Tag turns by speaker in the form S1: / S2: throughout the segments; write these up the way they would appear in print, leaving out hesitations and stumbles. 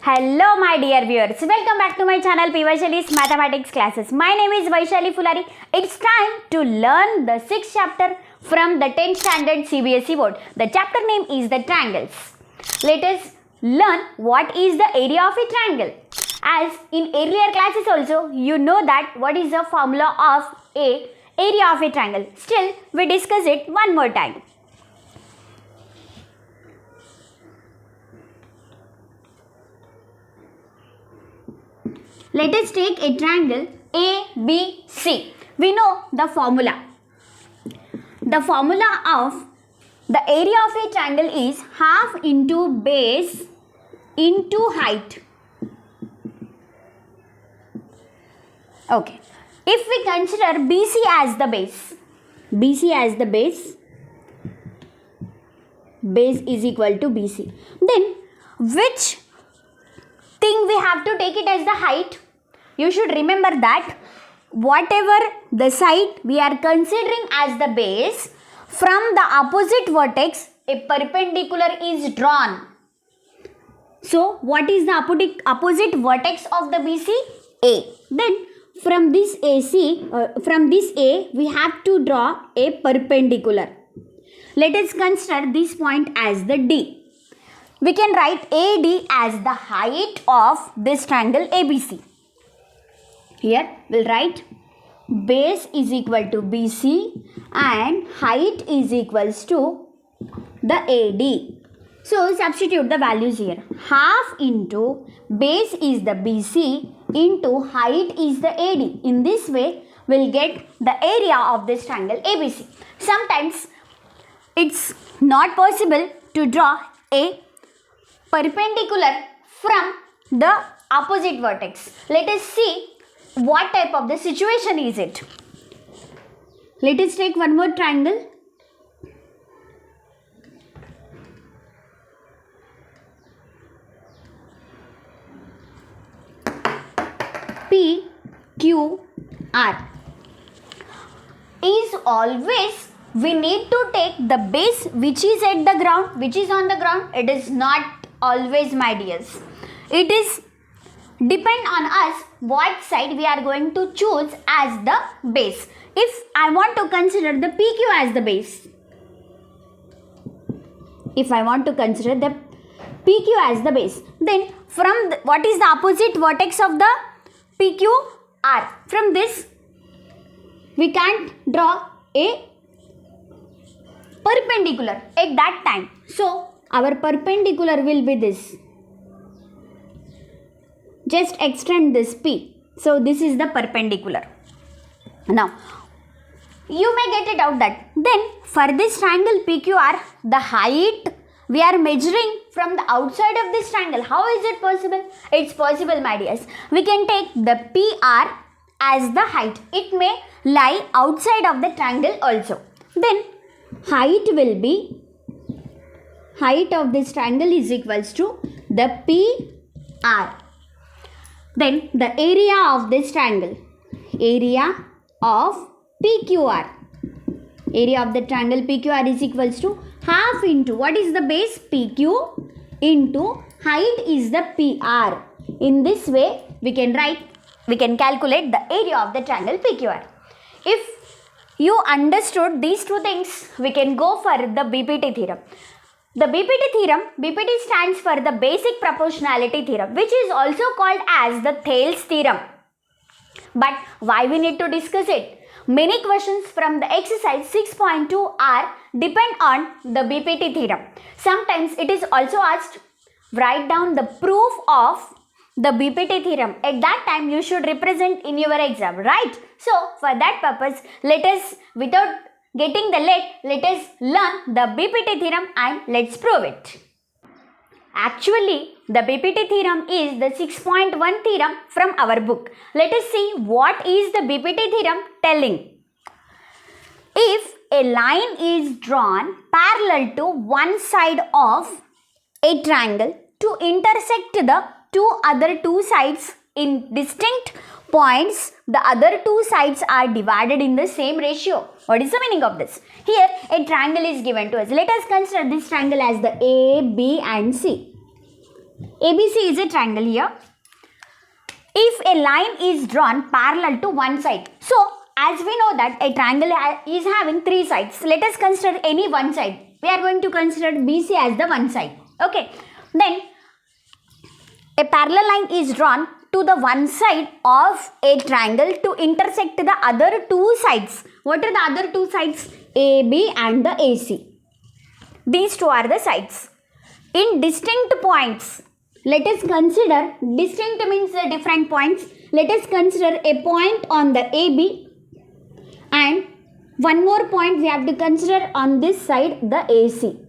S1: Hello my dear viewers, welcome back to my channel P. Vaishali's Mathematics Classes. My name is Vaishali Fulari. It's time to learn the 6th chapter from the 10th standard CBSE board. The chapter name is the triangles. Let us learn what is the area of a triangle. As in earlier classes also, you know that what is the formula of a area of a triangle. Still, we discuss it one more time. Let us take a triangle ABC. We know the formula. The formula of the area of a triangle is half into base into height. Okay. If we consider BC as the base, base is equal to BC. Then which thing we have to take it as the height? You should remember that whatever the side we are considering as the base, from the opposite vertex a perpendicular is drawn. So what is the opposite vertex of the BC? A. Then from this A we have to draw a perpendicular. Let us consider this point as the D. We can write AD as the height of this triangle ABC. Here we'll write base is equal to BC and height is equals to the AD. So substitute the values here. Half into base is the BC into height is the AD. In this way we'll get the area of this triangle ABC. Sometimes it's not possible to draw a perpendicular from the opposite vertex. Let us see what type of the situation is it. Let us take one more triangle. PQR. Is always we need to take the base which is at the ground, which is on the ground. It is not always, my dears. It is depend on us what side we are going to choose as the base. If I want to consider the PQ as the base, then from what is the opposite vertex of the PQR? From this we can't draw a perpendicular at that time. So our perpendicular will be this. Just extend this P. So this is the perpendicular. Now you may get it out that then for this triangle PQR, the height we are measuring from the outside of this triangle. How is it possible? It's possible, my dears. We can take the PR as the height. It may lie outside of the triangle also. Then height of this triangle is equals to the PR. Then the area of this triangle, area of PQR. Area of the triangle PQR is equals to half into what is the base? PQ into height is the PR. In this way we can calculate the area of the triangle PQR. If you understood these two things, we can go for the BPT theorem. The BPT stands for the basic proportionality theorem, which is also called as the Thales theorem. But why we need to discuss it? Many questions from the exercise 6.2 are depend on the BPT theorem. Sometimes it is also asked, write down the proof of the BPT theorem. At that time you should represent in your exam, right? So for that purpose, let us, without getting the let us learn the BPT theorem and let's prove it. Actually, the BPT theorem is the 6.1 theorem from our book. Let us see what is the BPT theorem telling. If a line is drawn parallel to one side of a triangle to intersect the other two sides in distinct points, the other two sides are divided in the same ratio. What is the meaning of this? Here a triangle is given to us. Let us consider this triangle as the A, B and C. ABC is a triangle here. If a line is drawn parallel to one side, so as we know that a triangle is having three sides, let us consider any one side. We are going to consider BC as the one side. Okay, then a parallel line is drawn to the one side of a triangle to intersect the other two sides. What are the other two sides? AB and the AC. These two are the sides. In distinct points, let us consider, distinct means the different points. Let us consider a point on the AB and one more point we have to consider on this side, the AC.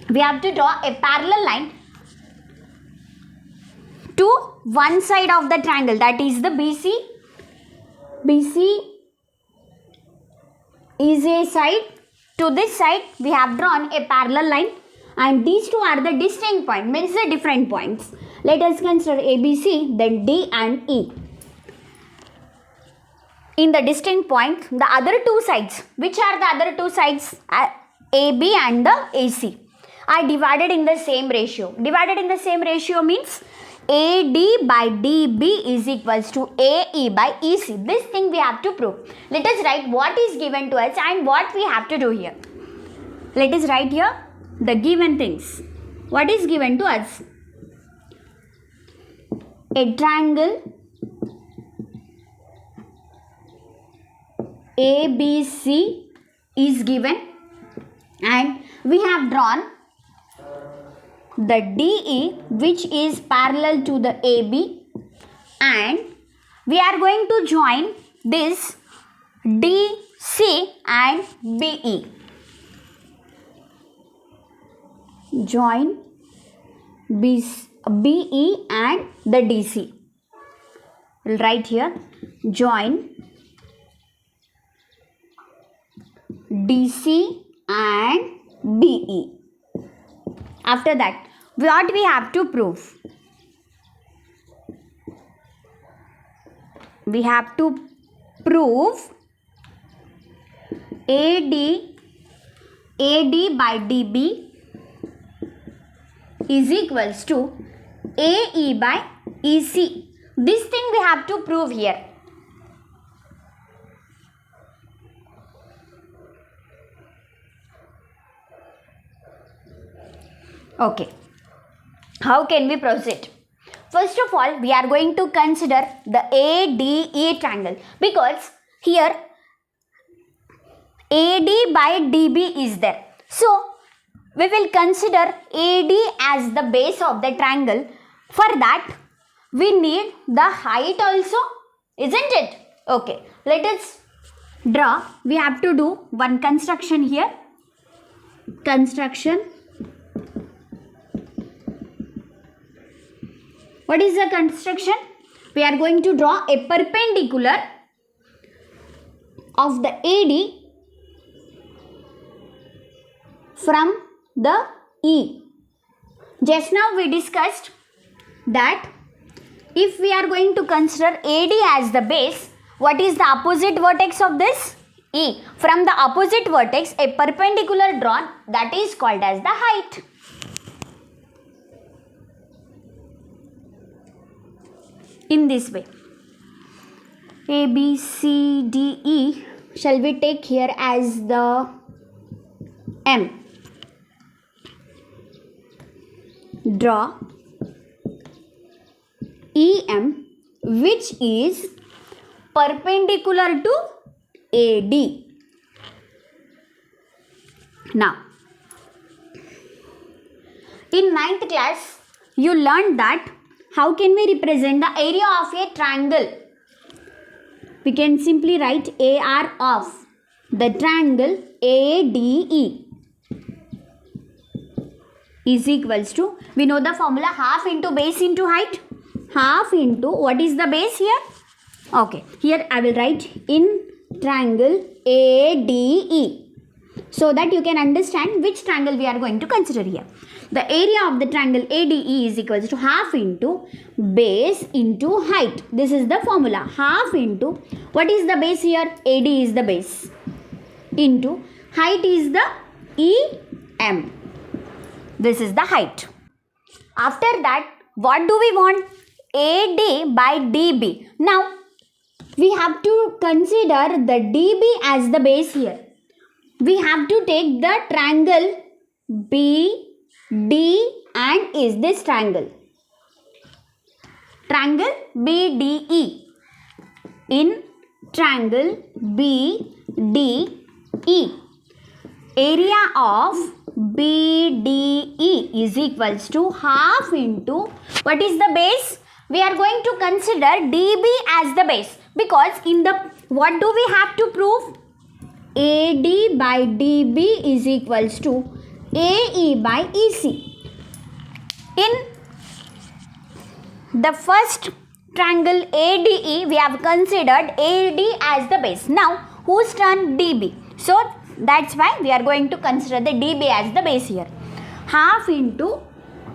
S1: We have to draw a parallel line to one side of the triangle, that is the BC. BC is a side. To this side we have drawn a parallel line, and these two are the distinct points, means the different points. Let us consider ABC, then D and E. In the distinct point, the other two sides, which are the other two sides? AB and the AC are divided in the same ratio. Divided in the same ratio means AD by DB is equals to AE by EC. This thing we have to prove. Let us write what is given to us and what we have to do here. Let us write here the given things. What is given to us? A triangle ABC is given, and we have drawn the DE which is parallel to the AB, and we are going to join this DC and BE. Join BE and the DC. We'll write here join DC and BE. After that, what we have to prove? We have to prove AD by DB is equals to AE by EC. This thing we have to prove here. Okay, how can we proceed? First of all, we are going to consider the ADE triangle, because here AD by DB is there. So, we will consider AD as the base of the triangle. For that, we need the height also, isn't it? Okay, let us draw. We have to do one construction here. Construction. What is the construction? We are going to draw a perpendicular of the AD from the E. Just now we discussed that if we are going to consider AD as the base, what is the opposite vertex of this? E. From the opposite vertex, a perpendicular drawn, that is called as the height. In this way, A, B, C, D, E shall we take here as the M. Draw EM which is perpendicular to AD. Now, in 9th class, you learned that how can we represent the area of a triangle? We can simply write AR of the triangle ADE is equals to, we know the formula, half into base into height. Half into, what is the base here? Okay, here I will write in triangle ADE, so that you can understand which triangle we are going to consider here. The area of the triangle ADE is equals to half into base into height. This is the formula. Half into, what is the base here? AD is the base. Into height is the EM. This is the height. After that, what do we want? AD by DB. Now we have to consider the DB as the base here. We have to take the triangle BD and is this triangle BDE. In triangle BDE, area of BDE is equals to half into what is the base? We are going to consider DB as the base, because in the what do we have to prove? AD by DB is equals to AE by EC. In the first triangle ADE, we have considered AD as the base. Now whose turn? DB. So that's why we are going to consider the DB as the base here. Half into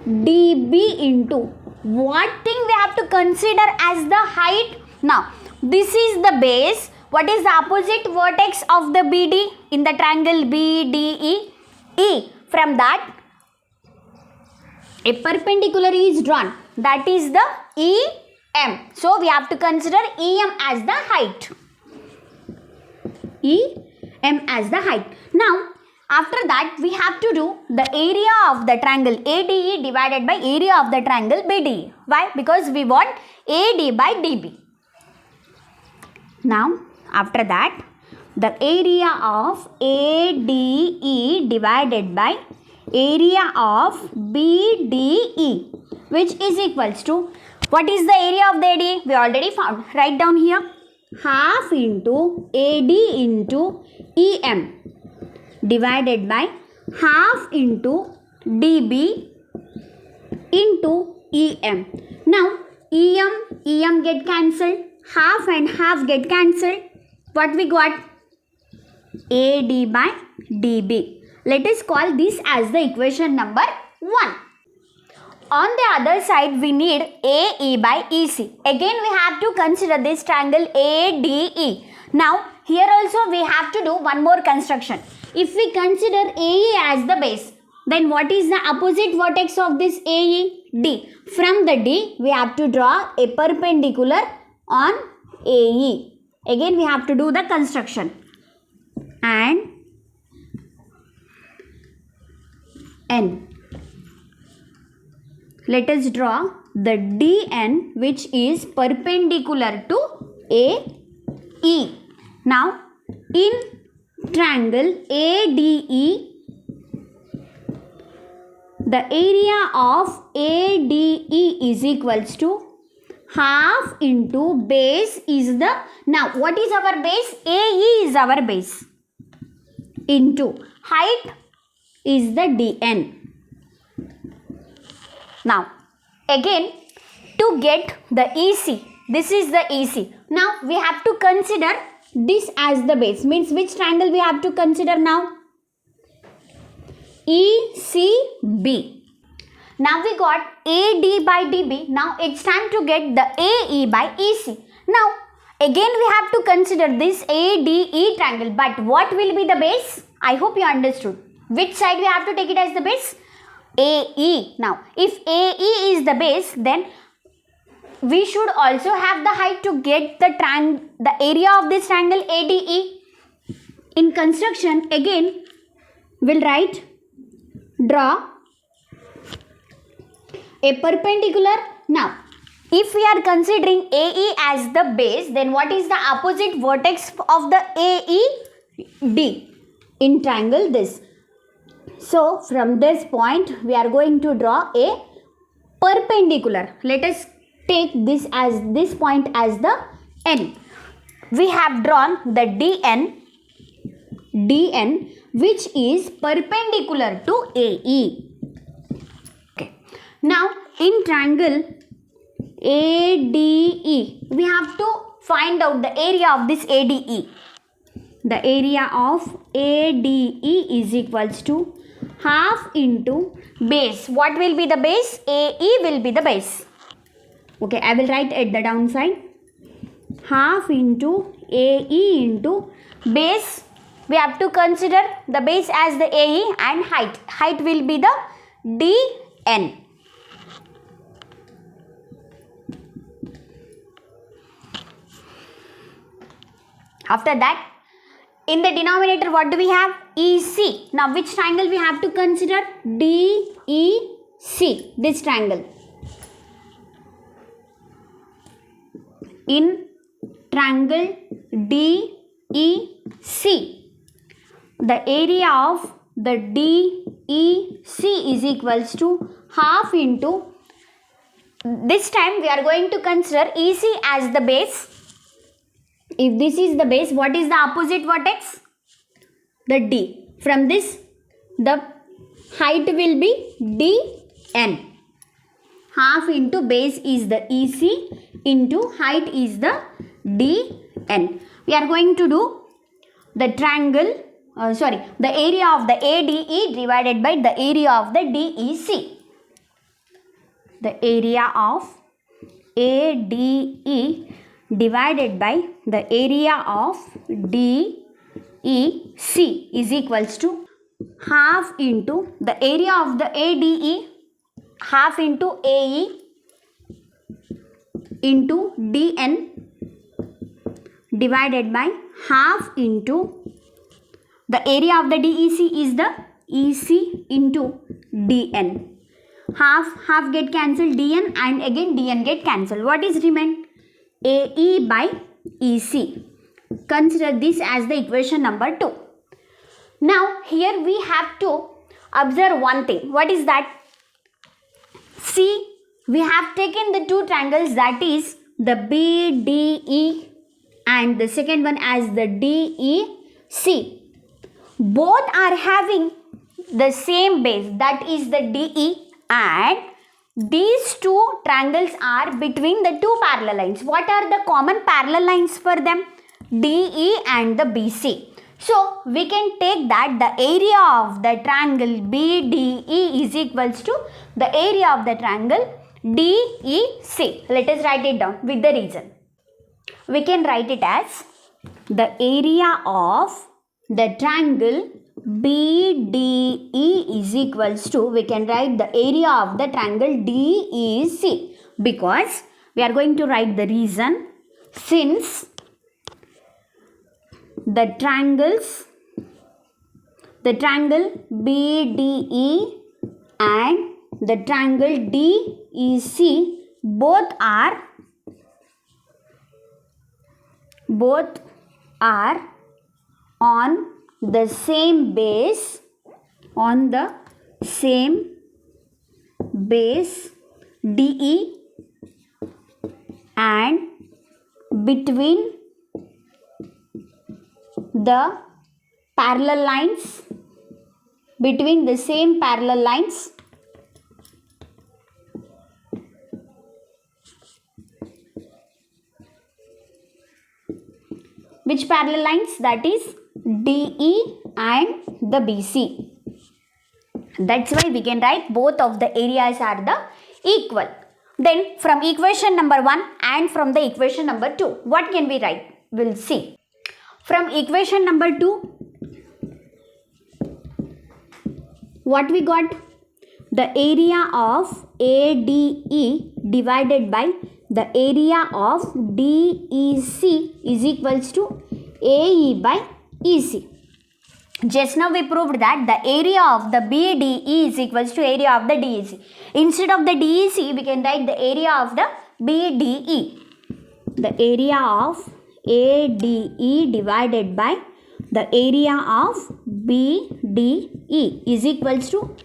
S1: DB into what thing we have to consider as the height? Now this is the base. What is the opposite vertex of the BD in the triangle BDE? E. From that a perpendicular is drawn, that is the EM. So we have to consider EM as the height. EM as the height. Now after that we have to do the area of the triangle ADE divided by area of the triangle BDE. Why? Because we want AD by DB. Now after that, the area of ADE divided by area of BDE, which is equals to, what is the area of the ADE? We already found. Write down here. Half into AD into EM divided by half into DB into EM. Now EM get cancelled. Half and half get cancelled. What we got? AD by DB. Let us call this as the equation number 1. On the other side, we need AE by EC. Again, we have to consider this triangle ADE. Now, here also we have to do one more construction. If we consider AE as the base, then what is the opposite vertex of this AE? D. From the D, we have to draw a perpendicular on AE. Again we have to do the construction, and N. Let us draw the DN, which is perpendicular to AE. Now in triangle ADE, the area of ADE is equals to half into base is the, now what is our base? AE is our base, into height is the DN. Now again to get the EC, this is the EC. Now we have to consider this as the base, means which triangle we have to consider now? ECB. Now we got AD by DB. Now it's time to get the AE by EC. Now again we have to consider this ADE triangle, but what will be the base? I hope you understood. Which side we have to take it as the base? AE. Now if AE is the base, then we should also have the height to get the area of this triangle ADE. In construction, again we'll draw a perpendicular. Now if we are considering AE as the base, then what is the opposite vertex of the AED in triangle this? So from this point we are going to draw a perpendicular. Let us take this point as the N. We have drawn the DN which is perpendicular to AE. Okay. Now in triangle ADE, we have to find out the area of this ADE. The area of ADE is equals to half into base. What will be the base? AE will be the base. Okay, I will write at the downside. Half into AE into base. We have to consider the base as the AE and height. Height will be the DN. After that, in the denominator, what do we have? EC. Now, which triangle we have to consider? DEC. This triangle. In triangle DEC, the area of the DEC is equals to half into, this time we are going to consider EC as the base. If this is the base, what is the opposite vertex? The D. From this, the height will be DN. Half into base is the EC into height is the DN. We are going to do the triangle, the area of the ADE divided by the area of the DEC. The area of ADE divided by the area of DEC is equals to half into the area of the ADE, half into AE into DN divided by half into the area of the DEC is the EC into DN. Half get cancelled, DN, and again DN get cancelled. What is remain? AE by EC. Consider this as the equation number 2. Now here we have to observe one thing. What is that? See, we have taken the two triangles, that is the BDE and the second one as the DEC. Both are having the same base, that is the DE, and these two triangles are between the two parallel lines. What are the common parallel lines for them? DE and the BC. So we can take that the area of the triangle BDE is equals to the area of the triangle DEC. Let us write it down with the reason. We can write it as the area of the triangle BDE is equals to, we can write the area of the triangle DEC, because we are going to write the reason, since the triangle BDE and the triangle DEC both are on the same base, DE, and between the parallel lines, between the same parallel lines, which parallel lines? That is DE and the BC. That's why we can write both of the areas are the equal. Then from equation number 1 and from the equation number 2, what can we write? We'll see. From equation number 2, what we got? The area of ADE divided by the area of DEC is equals to AE by EC. Just now we proved that the area of the BDE is equals to area of the DEC. Instead of the DEC, we can write the area of the BDE. The area of ADE divided by the area of BDE is equals to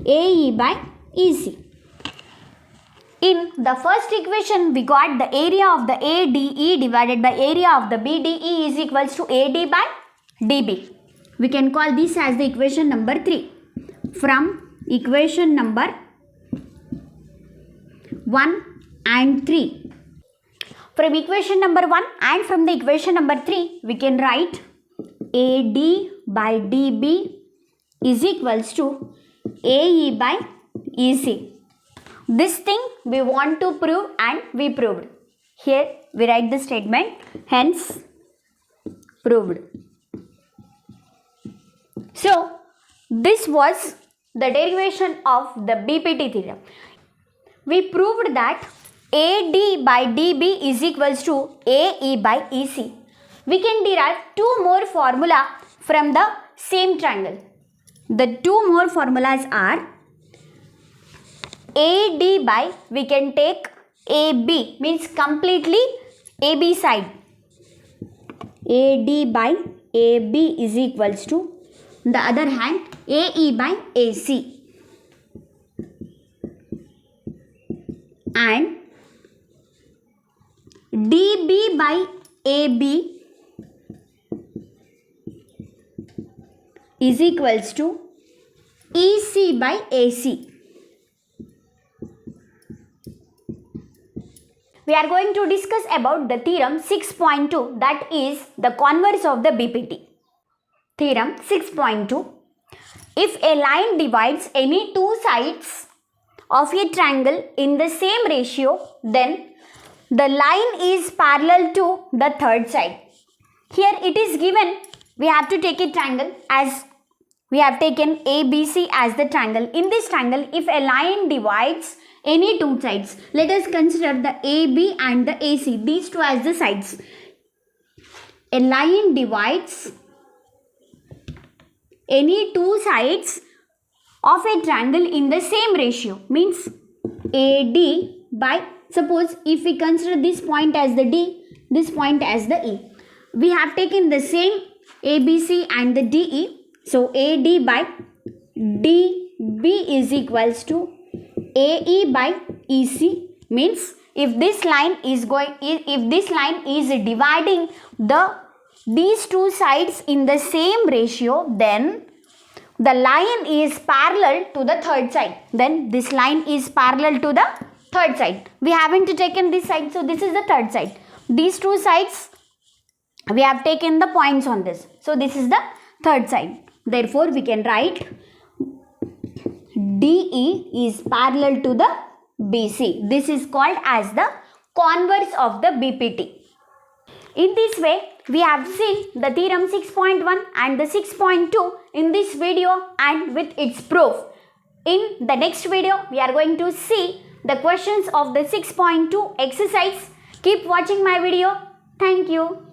S1: AE by EC. In the first equation, we got the area of the ADE divided by area of the BDE is equals to AD by DB. We can call this as the equation number 3. From equation number 1 and 3. From equation number 1 and from the equation number 3, we can write AD by DB is equals to AE by EC. This thing we want to prove and we proved. Here we write the statement, hence proved. So this was the derivation of the BPT theorem. We proved that AD by DB is equals to AE by EC. we can derive two more formula from the same triangle. The two more formulas are AD by, we can take AB, means completely AB side. AD by AB is equals to, on the other hand, AE by AC. And DB by AB is equals to EC by AC. We are going to discuss about the theorem 6.2, that is the converse of the BPT. Theorem 6.2. If a line divides any two sides of a triangle in the same ratio, then the line is parallel to the third side. Here it is given, we have to take a triangle as we have taken ABC as the triangle. In this triangle, if a line divides any two sides, let us consider the AB and the AC, these two as the sides. A line divides any two sides of a triangle in the same ratio, means AD by, suppose if we consider this point as the D, this point as the E. We have taken the same ABC and the DE, so AD by DB is equals to AE by EC, means if this line is dividing these two sides in the same ratio, then the line is parallel to the third side. Then this line is parallel to the third side. We haven't taken this side, so this is the third side. These two sides, we have taken the points on this, so this is the third side. Therefore, we can write DE is parallel to the BC. This is called as the converse of the BPT. In this way, we have seen the theorem 6.1 and the 6.2 in this video and with its proof. In the next video, we are going to see the questions of the 6.2 exercise. Keep watching my video. Thank you.